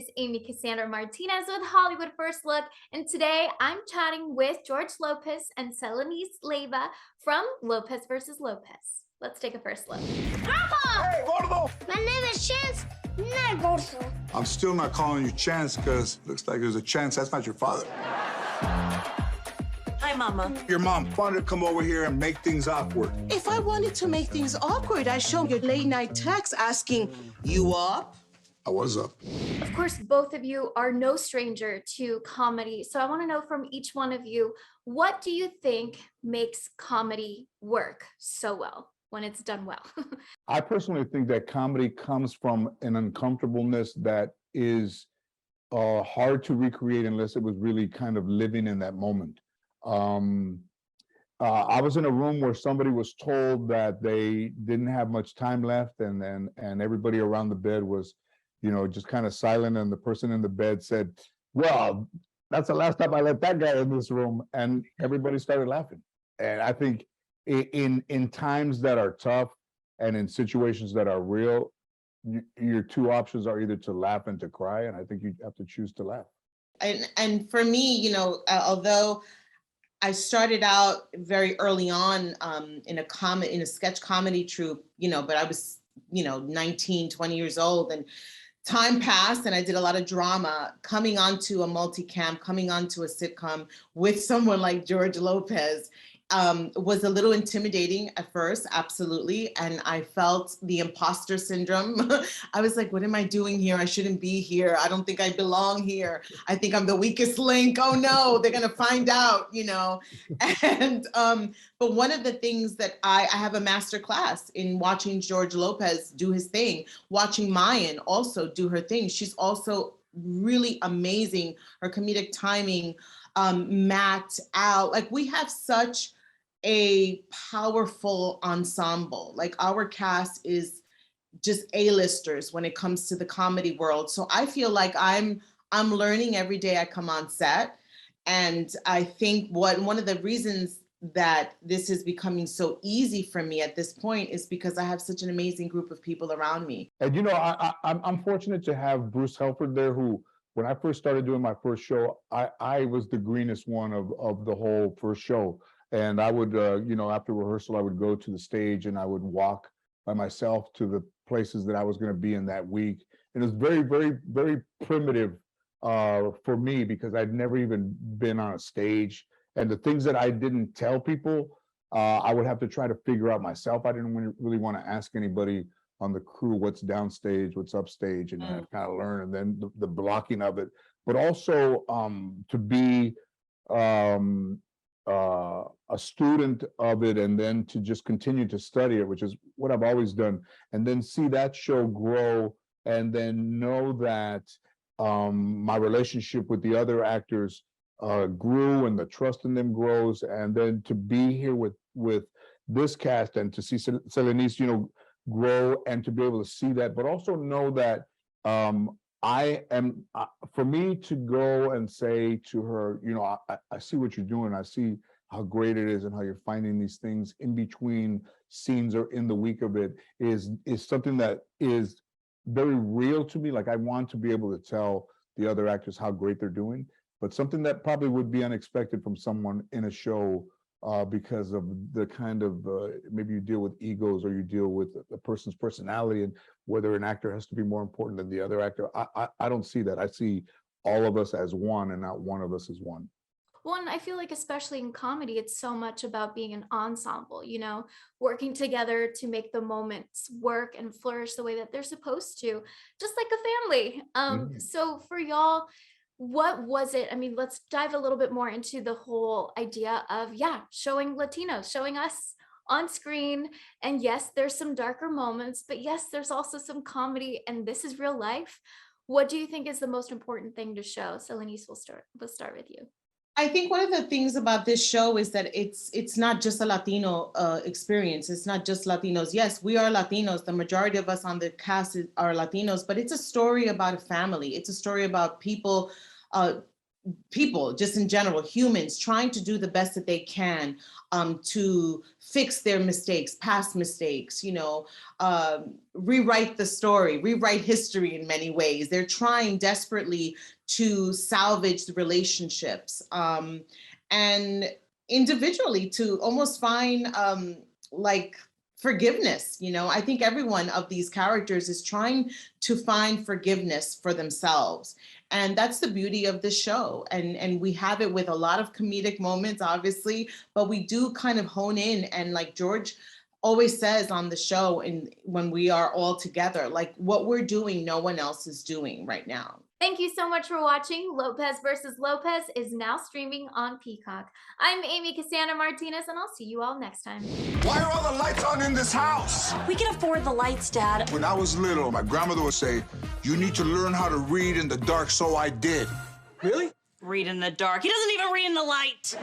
is Amy Cassandra Martinez with Hollywood First Look, and today I'm chatting with George Lopez and Selenis Leyva from Lopez vs. Lopez. Let's take a first look. Grandpa! Hey, Gordo! My name is Chance, not Gordo. I'm still not calling you Chance because it looks like there's a chance that's not your father. Hi, Mama. Your mom wanted to come over here and make things awkward. If I wanted to make things awkward, I'd show you a late-night text asking, you up? I was up. Of course, both of you are no stranger to comedy, so I want to know from each one of you, what do you think makes comedy work so well when it's done well? I personally think that comedy comes from an uncomfortableness that is hard to recreate unless it was really kind of living in that moment. I was in a room where somebody was told that they didn't have much time left, and everybody around the bed was, just kind of silent, and the person in the bed said, "Well, that's the last time I let that guy in this room," and everybody started laughing. And I think in times that are tough and in situations that are real, your two options are either to laugh and to cry, and I think you have to choose to laugh. And for me, although I started out very early on in a sketch comedy troupe, but I was, 19, 20 years old, and time passed and I did a lot of drama. Coming onto a multicam, coming onto a sitcom with someone like George Lopez was a little intimidating at first, absolutely. And I felt the imposter syndrome. I was like, what am I doing here? I shouldn't be here. I don't think I belong here. I think I'm the weakest link. Oh no, they're gonna find out, And, but one of the things that I have a master class in watching George Lopez do his thing, watching Mayan also do her thing. She's also really amazing. Her comedic timing, Matt, Al, like we have such a powerful ensemble. Like our cast is just A-listers when it comes to the comedy world. So I feel like I'm learning every day I come on set. And I think one of the reasons that this is becoming so easy for me at this point is because I have such an amazing group of people around me. And I'm fortunate to have Bruce Helford there, who, when I first started doing my first show, I was the greenest one of the whole first show. And I would, after rehearsal, I would go to the stage and I would walk by myself to the places that I was going to be in that week. And it was very, very, very primitive for me because I'd never even been on a stage. And the things that I didn't tell people, I would have to try to figure out myself. I didn't really want to ask anybody on the crew what's downstage, what's upstage, and I kind of learn, and then the blocking of it. But also to be a student of it, and then to just continue to study it, which is what I've always done, and then see that show grow, and then know that my relationship with the other actors grew, and the trust in them grows, and then to be here with this cast and to see Selenis, grow, and to be able to see that, but also know that I am, for me to go and say to her, I see what you're doing. I see how great it is and how you're finding these things in between scenes or in the week of it is something that is very real to me. Like I want to be able to tell the other actors how great they're doing, but something that probably would be unexpected from someone in a show because of the kind of, maybe you deal with egos or you deal with a person's personality and whether an actor has to be more important than the other actor. I don't see that. I see all of us as one and not one of us as one. Well, and I feel like especially in comedy, it's so much about being an ensemble, working together to make the moments work and flourish the way that they're supposed to, just like a family. So for y'all, what was it? I mean, let's dive a little bit more into the whole idea of, showing Latinos, showing us on screen. And yes, there's some darker moments, but yes, there's also some comedy, and this is real life. What do you think is the most important thing to show? Selenis, we'll start with you. I think one of the things about this show is that it's not just a Latino experience. It's not just Latinos. Yes, we are Latinos. The majority of us on the cast are Latinos, but it's a story about a family. It's a story about people people, just in general, humans, trying to do the best that they can to fix their mistakes, past mistakes, rewrite the story, rewrite history in many ways. They're trying desperately to salvage the relationships and individually to almost find like forgiveness. I think every one of these characters is trying to find forgiveness for themselves. And that's the beauty of the show. And we have it with a lot of comedic moments, obviously, but we do kind of hone in. And like George always says on the show, and when we are all together, like what we're doing, no one else is doing right now. Thank you so much for watching. Lopez vs. Lopez is now streaming on Peacock. I'm Amy Cassandra Martinez, and I'll see you all next time. Why are all the lights on in this house? We can afford the lights, Dad. When I was little, my grandmother would say, you need to learn how to read in the dark, so I did. Really? Read in the dark. He doesn't even read in the light.